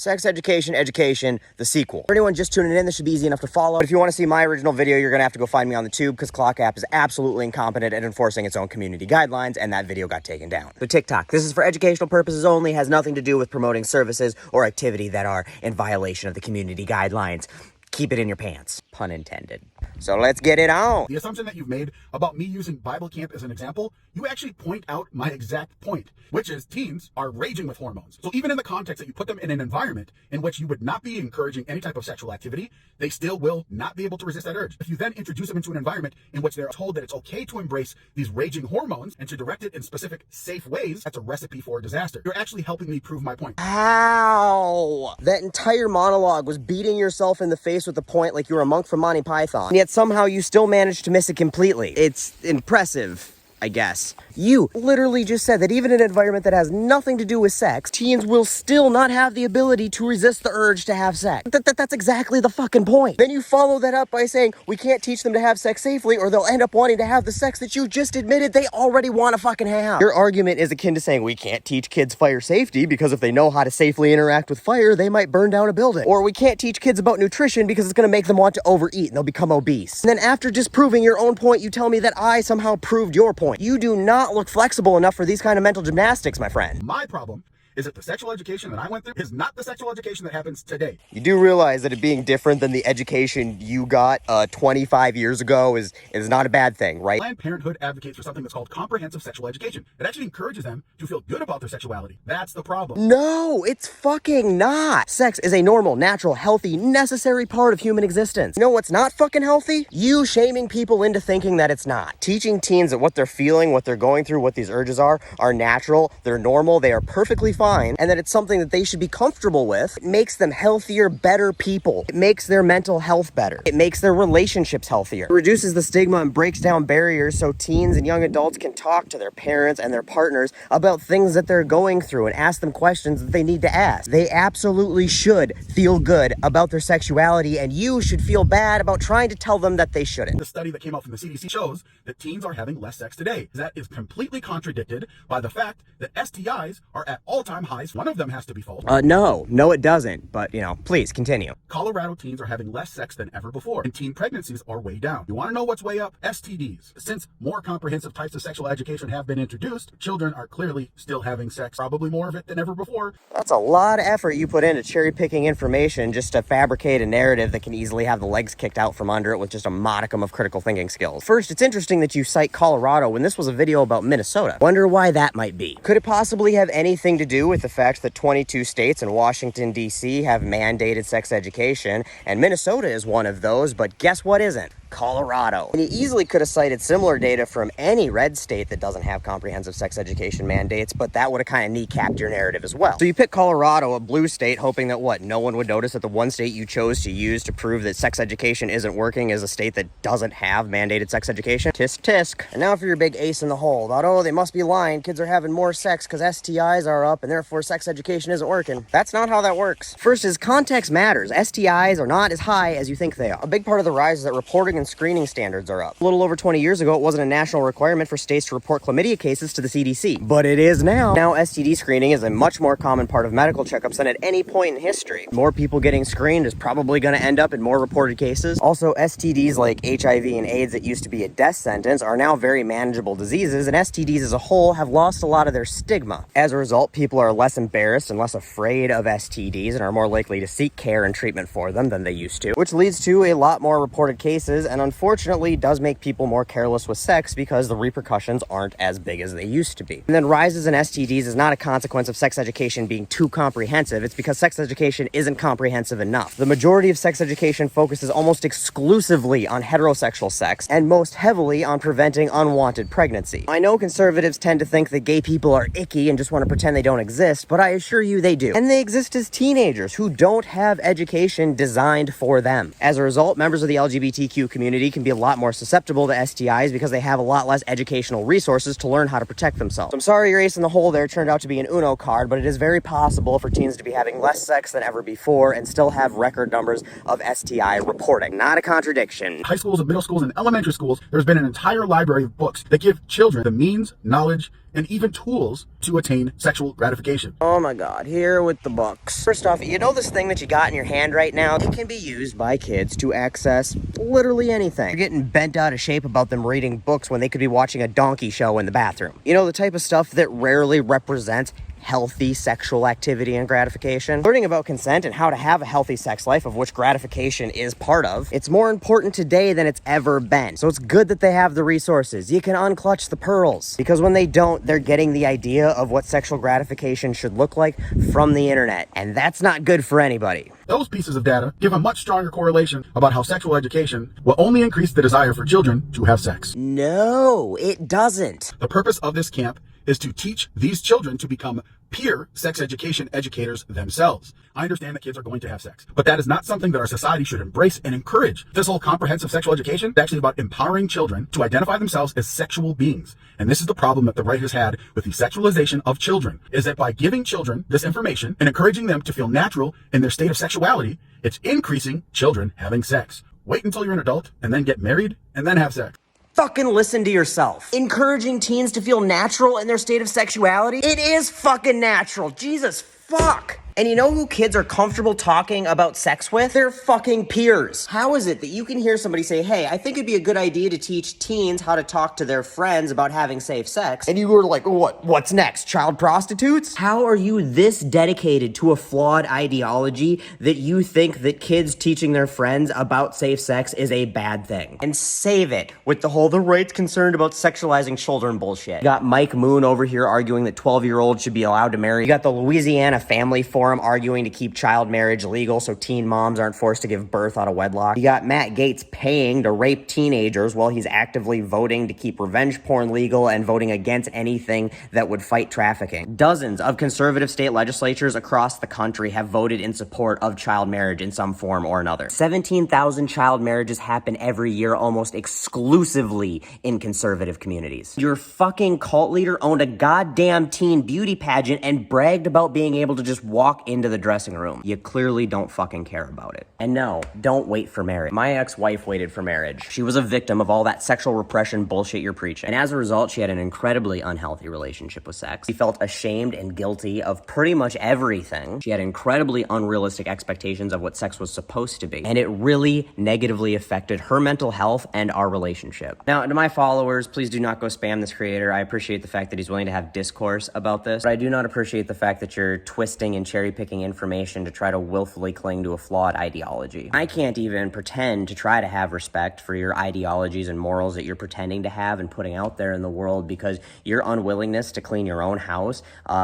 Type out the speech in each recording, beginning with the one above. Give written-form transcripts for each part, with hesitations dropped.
Sex Education, the sequel. For anyone just tuning in, this should be easy enough to follow. But if you want to see my original video, you're going to have to go find me on the tube because Clock App is absolutely incompetent at enforcing its own community guidelines, and that video got taken down. So TikTok, this is for educational purposes only, has nothing to do with promoting services or activity that are in violation of the community guidelines. Keep it in your pants, pun intended. So let's get it on. The assumption that you've made about me using Bible camp as an example, you actually point out my exact point, which is teens are raging with hormones. So even in the context that you put them in an environment in which you would not be encouraging any type of sexual activity, they still will not be able to resist that urge. If you then introduce them into an environment in which they're told that it's okay to embrace these raging hormones and to direct it in specific, safe ways, that's a recipe for disaster. You're actually helping me prove my point. How? That entire monologue was beating yourself in the face with the point like you were a monk from Monty Python, and yet somehow you still managed to miss it completely. It's impressive, I guess. You literally just said that even in an environment that has nothing to do with sex, teens will still not have the ability to resist the urge to have sex. That's exactly the fucking point. Then you follow that up by saying we can't teach them to have sex safely or they'll end up wanting to have the sex that you just admitted they already want to fucking have. Your argument is akin to saying we can't teach kids fire safety because if they know how to safely interact with fire, they might burn down a building. Or we can't teach kids about nutrition because it's going to make them want to overeat and they'll become obese. And then after disproving your own point, you tell me that I somehow proved your point. You do not look flexible enough for these kind of mental gymnastics, my friend. My problem is that the sexual education that I went through is not the sexual education that happens today. You do realize that it being different than the education you got 25 years ago is not a bad thing, right? Planned Parenthood advocates for something that's called comprehensive sexual education. It actually encourages them to feel good about their sexuality. That's the problem. No, it's fucking not. Sex is a normal, natural, healthy, necessary part of human existence. You know what's not fucking healthy? You shaming people into thinking that it's not. Teaching teens that what they're feeling, what they're going through, what these urges are natural, they're normal, they are perfectly fine, and that it's something that they should be comfortable with. It makes them healthier, better people. It makes their mental health better. It makes their relationships healthier. It reduces the stigma and breaks down barriers so teens and young adults can talk to their parents and their partners about things that they're going through and ask them questions that they need to ask. They absolutely should feel good about their sexuality, and you should feel bad about trying to tell them that they shouldn't. The study that came out from the CDC shows that teens are having less sex today. That is completely contradicted by the fact that STIs are at all-time highs. One of them has to be false. No, it doesn't. But, please continue. Colorado teens are having less sex than ever before, and teen pregnancies are way down. You want to know what's way up? STDs. Since more comprehensive types of sexual education have been introduced, children are clearly still having sex, probably more of it than ever before. That's a lot of effort you put into cherry-picking information just to fabricate a narrative that can easily have the legs kicked out from under it with just a modicum of critical thinking skills. First, it's interesting that you cite Colorado when this was a video about Minnesota. Wonder why that might be. Could it possibly have anything to do with the fact that 22 states and Washington, D.C. have mandated sex education, and Minnesota is one of those, but guess what isn't? Colorado. And you easily could have cited similar data from any red state that doesn't have comprehensive sex education mandates, but that would have kind of kneecapped your narrative as well. So you pick Colorado, a blue state, hoping that no one would notice that the one state you chose to use to prove that sex education isn't working is a state that doesn't have mandated sex education. Tisk tisk. And now for your big ace in the hole about, they must be lying, kids are having more sex because STIs are up and therefore sex education isn't working. That's not how that works. First is context matters. STIs are not as high as you think they are. A big part of the rise is that reporting and screening standards are up. A little over 20 years ago, it wasn't a national requirement for states to report chlamydia cases to the CDC, but it is now. Now, STD screening is a much more common part of medical checkups than at any point in history. More people getting screened is probably going to end up in more reported cases. Also, STDs like HIV and AIDS that used to be a death sentence are now very manageable diseases, and STDs as a whole have lost a lot of their stigma. As a result, people are less embarrassed and less afraid of STDs and are more likely to seek care and treatment for them than they used to, which leads to a lot more reported cases, and unfortunately does make people more careless with sex because the repercussions aren't as big as they used to be. And then rises in STDs is not a consequence of sex education being too comprehensive. It's because sex education isn't comprehensive enough. The majority of sex education focuses almost exclusively on heterosexual sex and most heavily on preventing unwanted pregnancy. I know conservatives tend to think that gay people are icky and just want to pretend they don't exist, but I assure you they do. And they exist as teenagers who don't have education designed for them. As a result, members of the LGBTQ community can be a lot more susceptible to STIs because they have a lot less educational resources to learn how to protect themselves. So I'm sorry your ace in the hole there turned out to be an Uno card, but it is very possible for teens to be having less sex than ever before and still have record numbers of STI reporting. Not a contradiction. High schools and middle schools and elementary schools, there's been an entire library of books that give children the means, knowledge, and even tools to attain sexual gratification. Oh my God, here with the books. First off, you know this thing that you got in your hand right now? It can be used by kids to access literally anything. You're getting bent out of shape about them reading books when they could be watching a donkey show in the bathroom. You know, the type of stuff that rarely represents healthy sexual activity and gratification. Learning about consent and how to have a healthy sex life, of which gratification is part of, it's more important today than it's ever been. So it's good that they have the resources. You can unclutch the pearls, because when they don't, they're getting the idea of what sexual gratification should look like from the internet, and that's not good for anybody. Those pieces of data give a much stronger correlation about how sexual education will only increase the desire for children to have sex. No, it doesn't. The purpose of this camp is to teach these children to become peer sex education educators themselves. I understand that kids are going to have sex, but that is not something that our society should embrace and encourage. This whole comprehensive sexual education is actually about empowering children to identify themselves as sexual beings. And this is the problem that the right has had with the sexualization of children, is that by giving children this information and encouraging them to feel natural in their state of sexuality, it's increasing children having sex. Wait until you're an adult and then get married and then have sex. Fucking listen to yourself. Encouraging teens to feel natural in their state of sexuality? It is fucking natural. Jesus fuck. And you know who kids are comfortable talking about sex with? Their fucking peers. How is it that you can hear somebody say, hey, I think it'd be a good idea to teach teens how to talk to their friends about having safe sex, and you were like, what's next? Child prostitutes? How are you this dedicated to a flawed ideology that you think that kids teaching their friends about safe sex is a bad thing? And save it with the right's concerned about sexualizing children bullshit. You got Mike Moon over here arguing that 12-year-olds should be allowed to marry. You got the Louisiana Family Forum arguing to keep child marriage legal so teen moms aren't forced to give birth out of wedlock. You got Matt Gaetz paying to rape teenagers while he's actively voting to keep revenge porn legal and voting against anything that would fight trafficking. Dozens of conservative state legislatures across the country have voted in support of child marriage in some form or another. 17,000 child marriages happen every year almost exclusively in conservative communities. Your fucking cult leader owned a goddamn teen beauty pageant and bragged about being able to just walk into the dressing room. You clearly don't fucking care about it. And no, don't wait for marriage. My ex-wife waited for marriage. She was a victim of all that sexual repression bullshit you're preaching. And as a result, she had an incredibly unhealthy relationship with sex. She felt ashamed and guilty of pretty much everything. She had incredibly unrealistic expectations of what sex was supposed to be. And it really negatively affected her mental health and our relationship. Now, to my followers, please do not go spam this creator. I appreciate the fact that he's willing to have discourse about this, but I do not appreciate the fact that you're twisting and cherry-picking information to try to willfully cling to a flawed ideology. I can't even pretend to try to have respect for your ideologies and morals that you're pretending to have and putting out there in the world, because your unwillingness to clean your own house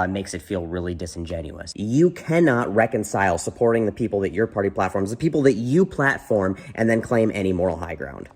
makes it feel really disingenuous. You cannot reconcile supporting the people that your party platforms, the people that you platform, and then claim any moral high ground.